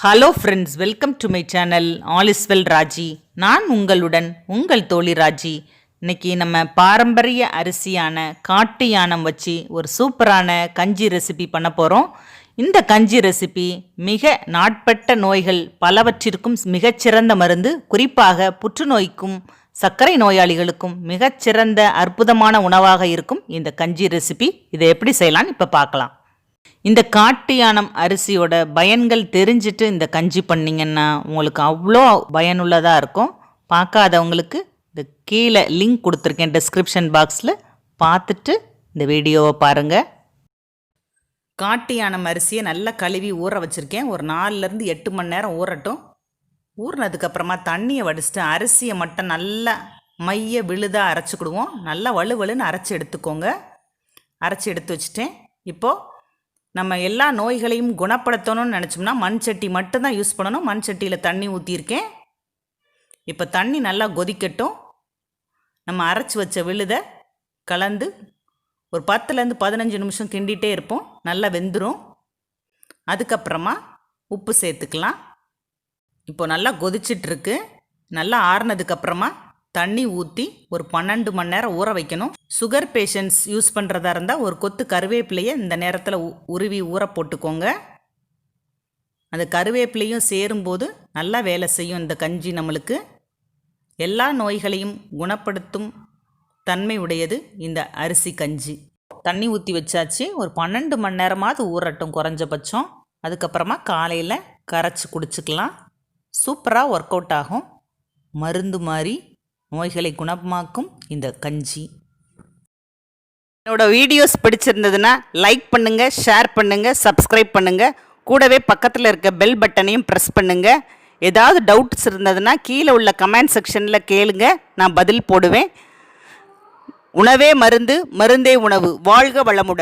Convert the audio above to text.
Hello friends, welcome to my channel all is well Raji. நான் உங்களுடன் உங்கள் தோழி ராஜி. இன்னைக்கு நம்ம பாரம்பரிய அரிசியான காட்டு யானம் வச்சு ஒரு சூப்பரான கஞ்சி ரெசிபி பண்ண போகிறோம். இந்த கஞ்சி ரெசிபி மிக நாட்பட்ட நோய்கள் பலவற்றிற்கும் மிகச்சிறந்த மருந்து. குறிப்பாக புற்றுநோய்க்கும் சர்க்கரை நோயாளிகளுக்கும் மிகச்சிறந்த அற்புதமான உணவாக இருக்கும் இந்த கஞ்சி ரெசிபி. இதை எப்படி செய்யலான்னு இப்போ பார்க்கலாம். இந்த காட்டு யானம் அரிசியோட பயன்கள் தெரிஞ்சுட்டு இந்த கஞ்சி பண்ணிங்கன்னா உங்களுக்கு அவ்வளோ பயனுள்ளதாக இருக்கும். பார்க்காதவங்களுக்கு இந்த கீழே லிங்க் கொடுத்துருக்கேன் டிஸ்கிரிப்ஷன் பாக்ஸில், பார்த்துட்டு இந்த வீடியோவை பாருங்கள். காட்டு யானம் அரிசியை நல்லா கழுவி ஊற வச்சுருக்கேன். ஒரு 4லேருந்து 8 மணி நேரம் ஊறட்டும். ஊறினதுக்கப்புறமா தண்ணியை வடிச்சிட்டு அரிசியை மட்டும் நல்லா மைய விழுதாக அரைச்சிக்கிடுவோம். நல்லா வலுவலுன்னு அரைச்சி எடுத்துக்கோங்க. அரைச்சி எடுத்து வச்சுட்டேன். இப்போது நம்ம எல்லா நோய்களையும் குணப்படுத்தணும்னு நினச்சோம்னா மண் சட்டி மட்டும்தான் யூஸ் பண்ணணும். மண் சட்டியில் தண்ணி ஊற்றியிருக்கேன். இப்போ தண்ணி நல்லா கொதிக்கட்டும். நம்ம அரைச்சி வச்ச விழுதை கலந்து ஒரு 10லேருந்து 15 நிமிஷம் கிண்டிகிட்டே இருப்போம். நல்லா வெந்துடும். அதுக்கப்புறமா உப்பு சேர்த்துக்கலாம். இப்போ நல்லா கொதிச்சிட்ருக்கு. நல்லா ஆறுனதுக்கப்புறமா தண்ணி ஊற்றி ஒரு 12 மணி நேரம் ஊற வைக்கணும். சுகர் பேஷண்ட்ஸ் யூஸ் பண்ணுறதா இருந்தால் ஒரு கொத்து கருவேப்பிலையை இந்த நேரத்தில் உருவி ஊற போட்டுக்கோங்க. அந்த கருவேப்பிலையும் சேரும்போது நல்லா வேலை செய்யும். இந்த கஞ்சி நம்மளுக்கு எல்லா நோய்களையும் குணப்படுத்தும் தன்மை உடையது இந்த அரிசி கஞ்சி. தண்ணி ஊற்றி வச்சாச்சு. ஒரு 12 மணி நேரமாவது ஊறட்டும் குறைஞ்சபட்சம். அதுக்கப்புறமா காலையில் கரைச்சி குடிச்சிக்கலாம். சூப்பராக ஒர்க் அவுட் ஆகும். மருந்து மாதிரி நோய்களை குணமாக்கும் இந்த கஞ்சி. என்னோடய வீடியோஸ் பிடிச்சிருந்ததுன்னா லைக் பண்ணுங்கள், ஷேர் பண்ணுங்கள், சப்ஸ்கிரைப் பண்ணுங்கள். கூடவே பக்கத்தில் இருக்க பெல் பட்டனையும் ப்ரெஸ் பண்ணுங்கள். ஏதாவது டவுட்ஸ் இருந்ததுன்னா கீழே உள்ள கமெண்ட் செக்ஷனில் கேளுங்க, நான் பதில் போடுவேன். உணவே மருந்து, மருந்தே உணவு. வாழ்க வளமுடன்.